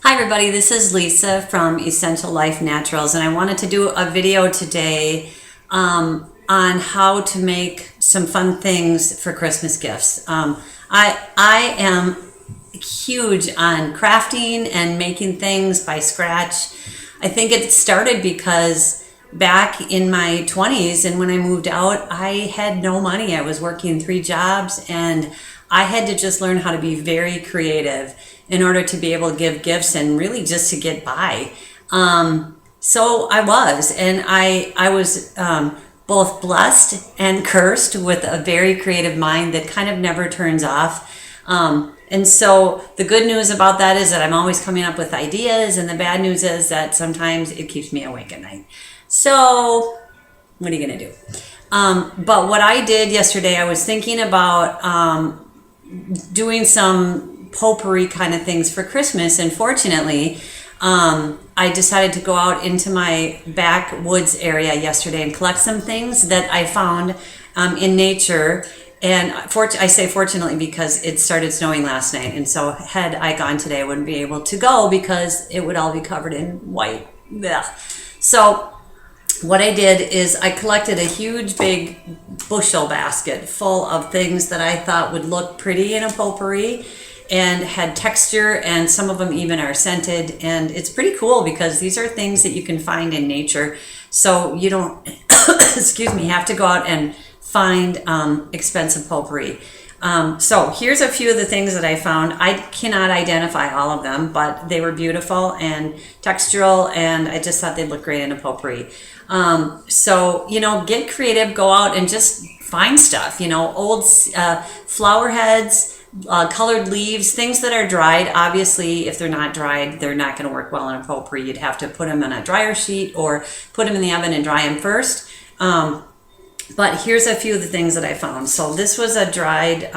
Hi everybody, this is Lisa from Essential Life Naturals, and I wanted to do a video today on how to make some fun things for Christmas gifts. I am huge on crafting and making things by scratch. I think it started because back in my 20s and when I moved out, I had no money. I was working 3 jobs and I had to just learn how to be very creative in order to be able to give gifts and really just to get by. So I was, and I was both blessed and cursed with a very creative mind that kind of never turns off. And so the good news about that is that I'm always coming up with ideas, and the bad news is that sometimes it keeps me awake at night. So what are you gonna do? But what I did yesterday, I was thinking about doing some potpourri kind of things for Christmas, and fortunately I decided to go out into my backwoods area yesterday and collect some things that I found in nature. And I say fortunately because it started snowing last night, and so had I gone today I wouldn't be able to go because it would all be covered in white. Ugh. So what I did is I collected a huge big bushel basket full of things that I thought would look pretty in a potpourri and had texture, and some of them even are scented, and it's pretty cool because these are things that you can find in nature, so you don't excuse me, have to go out and find expensive potpourri. So here's a few of the things that I found. I cannot identify all of them, but they were beautiful and textural, and I just thought they'd look great in a potpourri. So, get creative, go out and just find stuff, old flower heads, colored leaves, things that are dried. Obviously, if they're not dried, they're not going to work well in a potpourri. You'd have to put them on a dryer sheet or put them in the oven and dry them first. But here's a few of the things that I found. So this was a dried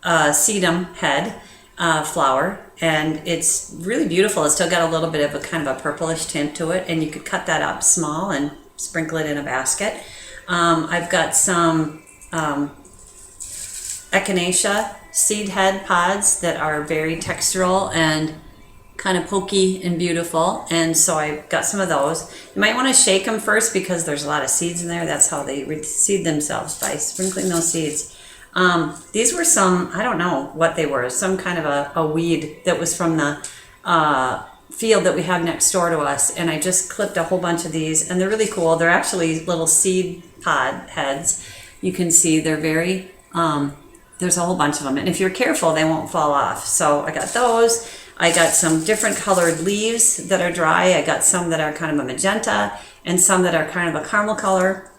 sedum head flower, and it's really beautiful. It's still got a little bit of a kind of a purplish tint to it, and you could cut that up small and sprinkle it in a basket. I've got some echinacea seed head pods that are very textural and kind of pokey and beautiful, and so I got some of those. You might want to shake them first because there's a lot of seeds in there. That's how they reseed themselves, by sprinkling those seeds. These were some, I don't know what they were, some kind of a weed that was from the field that we have next door to us, and I just clipped a whole bunch of these, and they're really cool. They're actually little seed pod heads. You can see they're very there's a whole bunch of them, and if you're careful they won't fall off. So I got those. I got some different colored leaves that are dry. I got some that are kind of a magenta and some that are kind of a caramel color.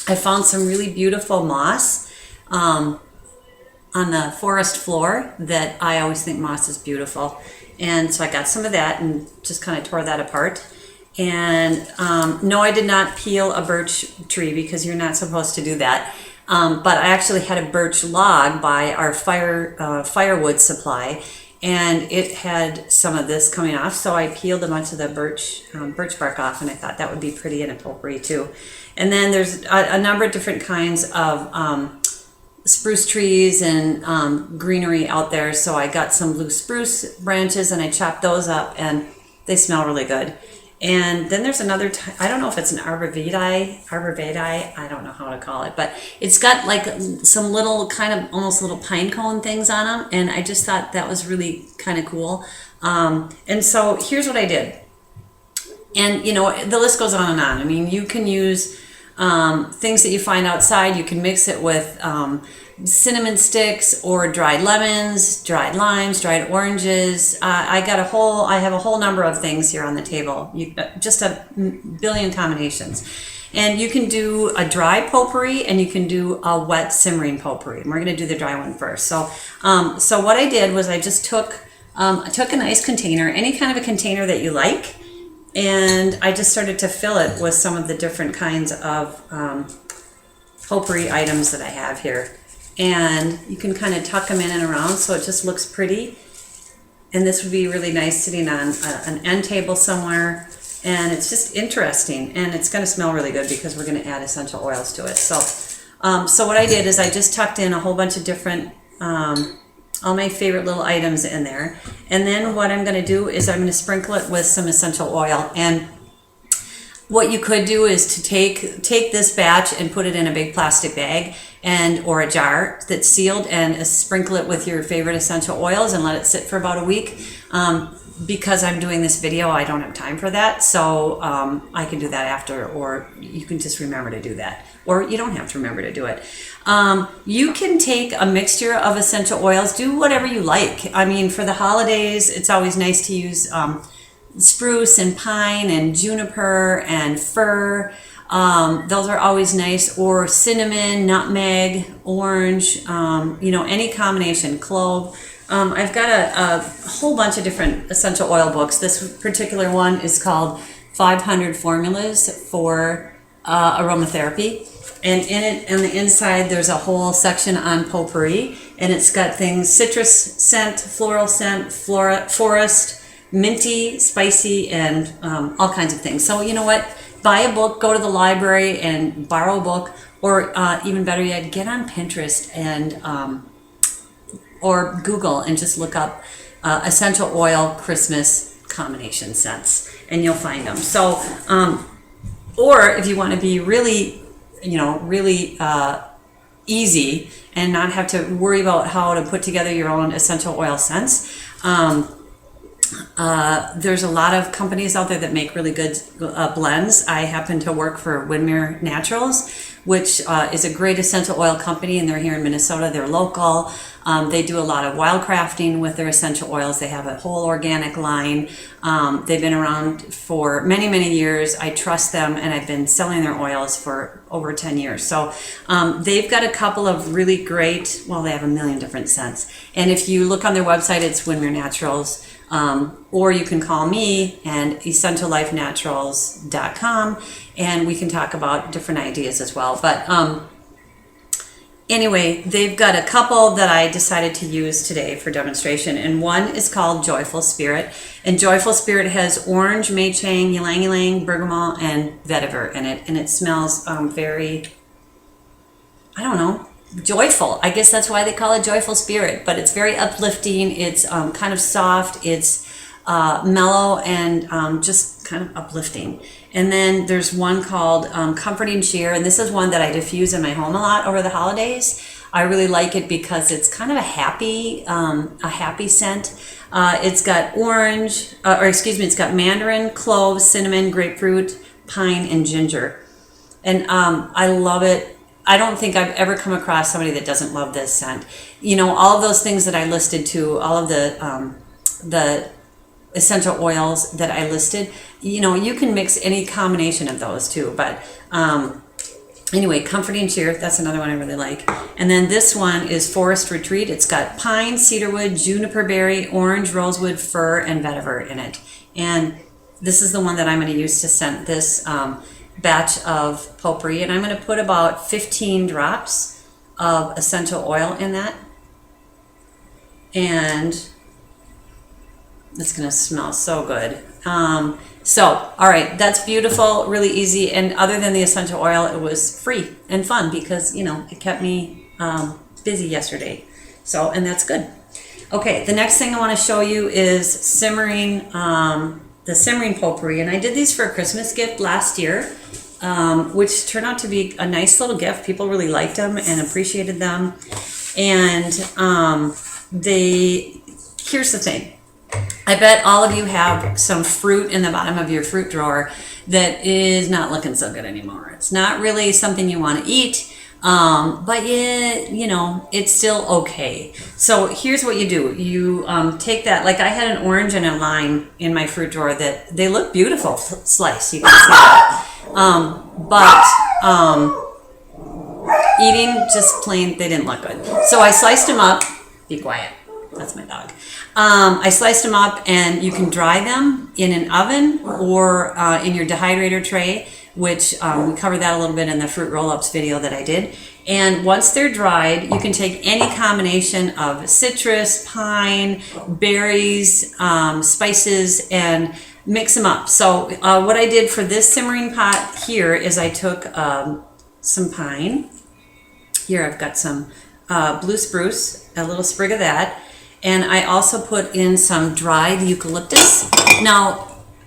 I found some really beautiful moss on the forest floor that I always think moss is beautiful, and so I got some of that and just kind of tore that apart. And no, I did not peel a birch tree because you're not supposed to do that. But I actually had a birch log by our firewood supply, and it had some of this coming off, so I peeled a bunch of the birch bark off, and I thought that would be pretty in a potpourri too. And then there's a number of different kinds of spruce trees and greenery out there, so I got some blue spruce branches and I chopped those up, and they smell really good. And then there's another, I don't know if it's an arborvitae, I don't know how to call it, but it's got like some little kind of almost little pine cone things on them, and I just thought that was really kind of cool. And so here's what I did. And the list goes on and on. I mean, you can use things that you find outside. You can mix it with cinnamon sticks or dried lemons, dried limes, dried oranges. I have a whole number of things here on the table. Just a billion combinations. And you can do a dry potpourri and you can do a wet simmering potpourri. And we're going to do the dry one first. So what I did was I just took a nice container, any kind of a container that you like, and I just started to fill it with some of the different kinds of potpourri items that I have here. And you can kind of tuck them in and around so it just looks pretty. And this would be really nice sitting on an end table somewhere. And it's just interesting, and it's going to smell really good because we're going to add essential oils to it. So what I did is I just tucked in a whole bunch of different all my favorite little items in there. And then what I'm going to do is I'm going to sprinkle it with some essential oil. And what you could do is to take this batch and put it in a big plastic bag or a jar that's sealed, and sprinkle it with your favorite essential oils and let it sit for about a week. Because I'm doing this video, I don't have time for that, so I can do that after, or you can just remember to do that, or you don't have to remember to do it. You can take a mixture of essential oils, do whatever you like. I mean, for the holidays, it's always nice to use spruce and pine and juniper and fir. Those are always nice, or cinnamon, nutmeg, orange, any combination, clove. I've got a whole bunch of different essential oil books. This particular one is called 500 Formulas for Aromatherapy. And in it, on the inside, there's a whole section on potpourri. And it's got things: citrus scent, floral scent, forest, minty, spicy, and all kinds of things. So you know what? Buy a book, go to the library and borrow a book. Or even better yet, get on Pinterest and or Google and just look up essential oil Christmas combination scents, and you'll find them. So, or if you want to be really, really easy and not have to worry about how to put together your own essential oil scents, there's a lot of companies out there that make really good blends. I happen to work for Windmere Naturals, which is a great essential oil company, and they're here in Minnesota. They're local. They do a lot of wildcrafting with their essential oils. They have a whole organic line. They've been around for many, many years. I trust them, and I've been selling their oils for over 10 years. So they've got a couple of really great, they have a million different scents. And if you look on their website, it's Windmere Naturals. Or you can call me and essentiallifenaturals.com, and we can talk about different ideas as well. But anyway, they've got a couple that I decided to use today for demonstration, and one is called Joyful Spirit. And Joyful Spirit has orange, mei-chang, ylang-ylang, bergamot, and vetiver in it, and it smells very, joyful. I guess that's why they call it Joyful Spirit, but it's very uplifting. It's kind of soft. It's mellow and just kind of uplifting. And then there's one called Comforting Cheer, and this is one that I diffuse in my home a lot over the holidays. I really like it because it's kind of a happy scent. It's got it's got mandarin, clove, cinnamon, grapefruit, pine, and ginger. And I love it. I don't think I've ever come across somebody that doesn't love this scent. All of those things that I listed too, all of the essential oils that I listed, you can mix any combination of those too. But anyway, Comforting Cheer, that's another one I really like. And then this one is Forest Retreat. It's got pine, cedarwood, juniper berry, orange, rosewood, fir, and vetiver in it. And this is the one that I'm going to use to scent this batch of potpourri, and I'm going to put about 15 drops of essential oil in that, and it's going to smell so good. All right, that's beautiful, really easy, and other than the essential oil, it was free and fun because it kept me busy yesterday. And that's good. Okay, the next thing I want to show you is simmering, the simmering potpourri, and I did these for a Christmas gift last year, which turned out to be a nice little gift. People really liked them and appreciated them. And here's the thing. I bet all of you have some fruit in the bottom of your fruit drawer that is not looking so good anymore. It's not really something you want to eat, but it's still okay. So here's what you do. You take that, like I had an orange and a lime in my fruit drawer that they look beautiful sliced. You can see that. But eating just plain, they didn't look good. So I sliced them up. Be quiet. That's my dog. I sliced them up, and you can dry them in an oven or in your dehydrator tray, which we covered that a little bit in the fruit roll-ups video that I did. And once they're dried, you can take any combination of citrus, pine, berries, spices, and mix them up. So what I did for this simmering pot here is I took some pine. Here I've got some blue spruce, a little sprig of that. And I also put in some dried eucalyptus. Now,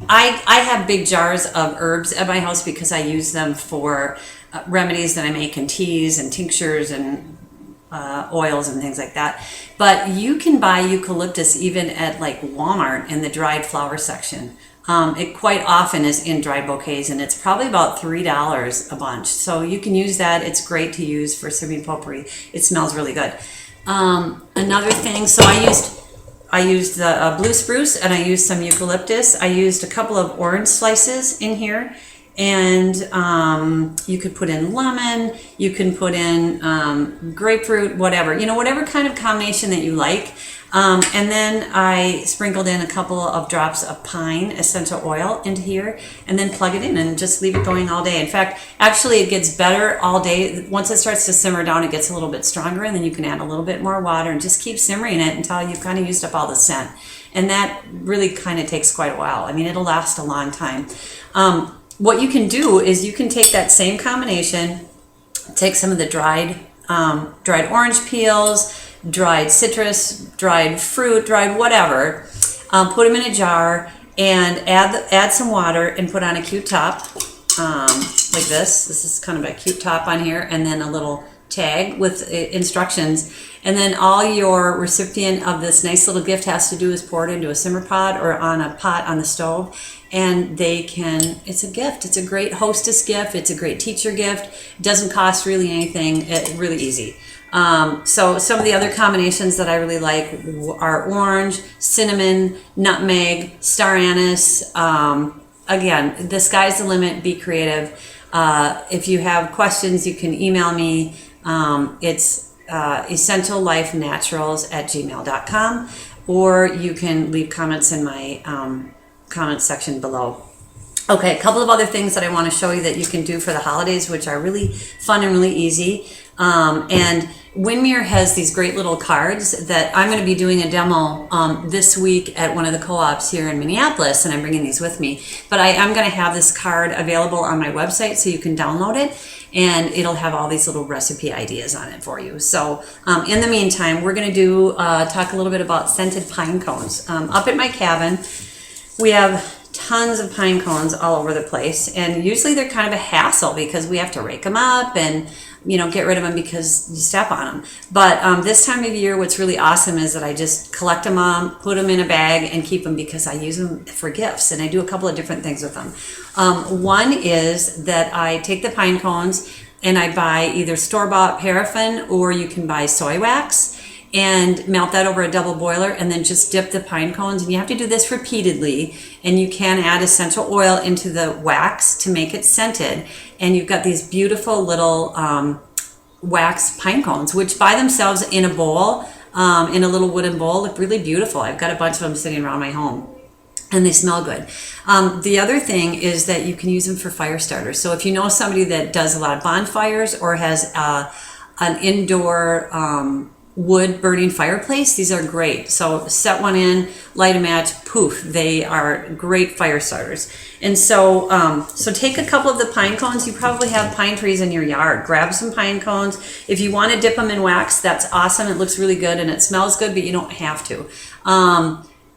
I have big jars of herbs at my house because I use them for remedies that I make in teas and tinctures and oils and things like that. But you can buy eucalyptus even at like Walmart in the dried flower section. It quite often is in dried bouquets, and it's probably about $3 a bunch. So you can use that. It's great to use for serving potpourri. It smells really good. Another thing, so I used the blue spruce, and I used some eucalyptus. I used a couple of orange slices in here, and you could put in lemon, you can put in grapefruit, whatever, whatever kind of combination that you like. And then I sprinkled in a couple of drops of pine essential oil into here, and then plug it in and just leave it going all day. In fact, actually it gets better all day. Once it starts to simmer down, it gets a little bit stronger, and then you can add a little bit more water and just keep simmering it until you've kind of used up all the scent. And that really kind of takes quite a while. I mean, it'll last a long time. What you can do is you can take that same combination, take some of the dried orange peels, dried citrus, dried fruit, dried whatever, put them in a jar and add some water and put on a cute top like this. This is kind of a cute top on here, and then a little tag with instructions. And then all your recipient of this nice little gift has to do is pour it into a simmer pot or on a pot on the stove, and it's a gift. It's a great hostess gift. It's a great teacher gift. It doesn't cost really anything. It's really easy. So some of the other combinations that I really like are orange, cinnamon, nutmeg, star anise. Again, the sky's the limit. Be creative. If you have questions, you can email me. It's essentiallifenaturals@gmail.com, or you can leave comments in my comment section below. Okay, a couple of other things that I want to show you that you can do for the holidays, which are really fun and really easy. And Windmere has these great little cards that I'm going to be doing a demo this week at one of the co-ops here in Minneapolis, and I'm bringing these with me. But I'm going to have this card available on my website so you can download it, and it'll have all these little recipe ideas on it for you. So in the meantime, we're going to talk a little bit about scented pine cones. Up at my cabin, we have tons of pine cones all over the place, and usually they're kind of a hassle because we have to rake them up and get rid of them because you step on them. But this time of year, what's really awesome is that I just collect them up, put them in a bag, and keep them because I use them for gifts, and I do a couple of different things with them. One is that I take the pine cones and I buy either store-bought paraffin, or you can buy soy wax, and melt that over a double boiler, and then just dip the pine cones. And you have to do this repeatedly, and you can add essential oil into the wax to make it scented. And you've got these beautiful little wax pine cones, which by themselves in a bowl, in a little wooden bowl, look really beautiful. I've got a bunch of them sitting around my home, and they smell good. The other thing is that you can use them for fire starters. So if you know somebody that does a lot of bonfires or has an indoor wood burning fireplace, these are great. So set one in, light a match, poof, they are great fire starters. And so so take a couple of the pine cones. You probably have pine trees in your yard. Grab some pine cones. If you want to dip them in wax, that's awesome. It looks really good and it smells good, but you don't have to.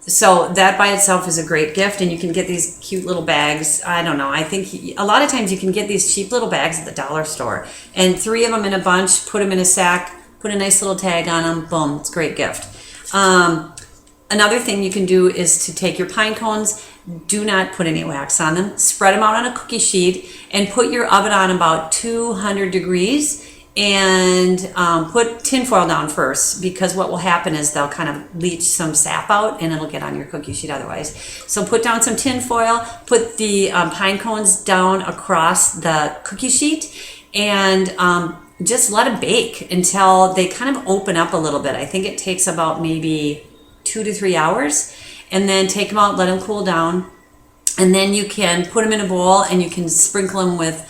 So that by itself is a great gift, and you can get these cute little bags. I don't know, I think a lot of times you can get these cheap little bags at the dollar store, and 3 of them in a bunch, put them in a sack, put a nice little tag on them, boom, it's a great gift. Another thing you can do is to take your pine cones, do not put any wax on them, spread them out on a cookie sheet, and put your oven on about 200 degrees, and put tinfoil down first, because what will happen is they'll kind of leach some sap out and it'll get on your cookie sheet otherwise. So put down some tinfoil, put the pine cones down across the cookie sheet, and just let them bake until they kind of open up a little bit. I think it takes about maybe 2 to 3 hours, and then take them out, let them cool down, and then you can put them in a bowl and you can sprinkle them with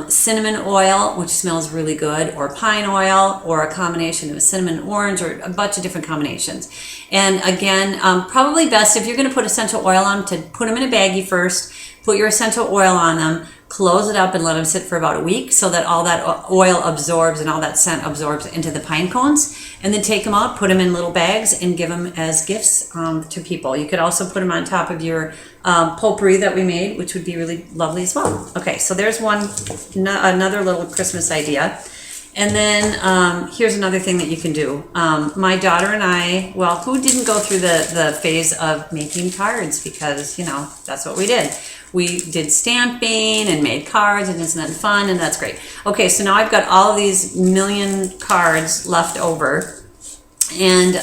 cinnamon oil, which smells really good, or pine oil, or a combination of cinnamon and orange, or a bunch of different combinations. And again, probably best if you're going to put essential oil on, to put them in a baggie first, put your essential oil on them, close it up and let them sit for about a week so that all that oil absorbs and all that scent absorbs into the pine cones. And then take them out, put them in little bags, and give them as gifts to people. You could also put them on top of your potpourri that we made, which would be really lovely as well. Okay, so there's another little Christmas idea. And then here's another thing that you can do. My daughter and I, well, who didn't go through the phase of making cards? Because, you know, that's what we did. We did stamping and made cards, and isn't that fun? And that's great. Okay, so now I've got all of these million cards left over. And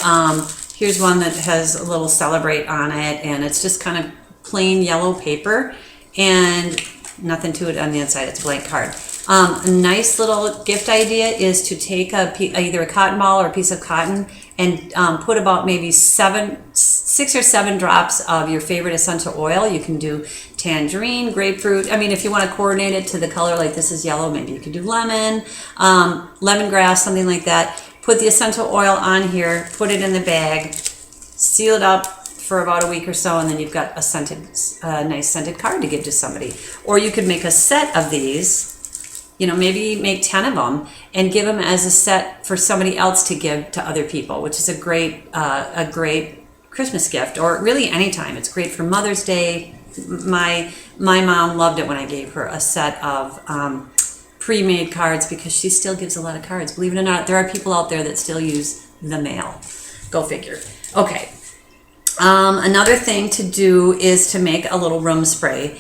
here's one that has a little celebrate on it, and it's just kind of plain yellow paper and nothing to it on the inside. It's a blank card. A nice little gift idea is to take either a cotton ball or a piece of cotton and put about maybe 6 or 7 drops of your favorite essential oil. You can do tangerine, grapefruit. I mean, if you want to coordinate it to the color, like this is yellow, maybe you could do lemon, lemongrass, something like that. Put the essential oil on here, put it in the bag, seal it up for about a week or so, and then you've got a nice scented card to give to somebody. Or you could make a set of these. You know, maybe make 10 of them and give them as a set for somebody else to give to other people, which is a great Christmas gift, or really anytime. It's great for Mother's Day. My mom loved it when I gave her a set of pre-made cards because she still gives a lot of cards. Believe it or not, there are people out there that still use the mail. Go figure. Okay. Another thing to do is to make a little room spray.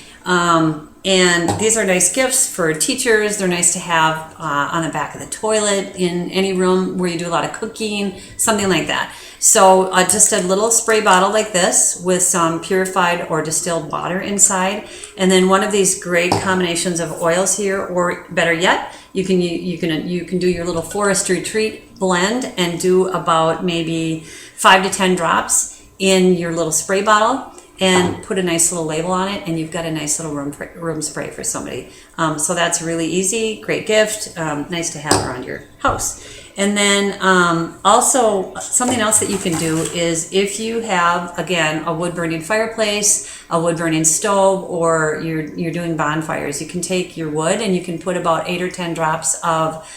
And these are nice gifts for teachers. They're nice to have on the back of the toilet, in any room where you do a lot of cooking, something like that. So just a little spray bottle like this with some purified or distilled water inside. And then one of these great combinations of oils here, or better yet, you can do your little forest retreat blend and do about maybe 5 to 10 drops in your little spray bottle, and put a nice little label on it, and you've got a nice little room spray for somebody. So that's really easy, great gift, nice to have around your house. And then also something else that you can do is if you have, again, a wood burning fireplace, a wood burning stove, or you're doing bonfires, you can take your wood and you can put about 8 or 10 drops of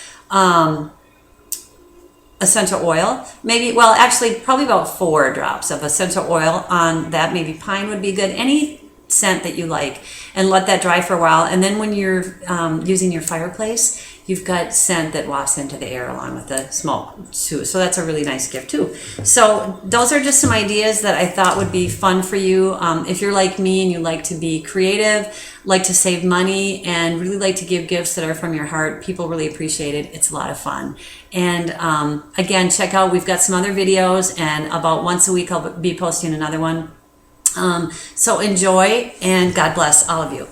essential oil, maybe, well, actually probably about 4 drops of essential oil on that. Maybe pine would be good, any scent that you like, and let that dry for a while. And then when you're using your fireplace, you've got scent that wafts into the air along with the smoke too. So that's a really nice gift too. So those are just some ideas that I thought would be fun for you. If you're like me and you like to be creative, like to save money, and really like to give gifts that are from your heart, people really appreciate it. It's a lot of fun. And again, check out, we've got some other videos, and about once a week I'll be posting another one. So enjoy, and God bless all of you.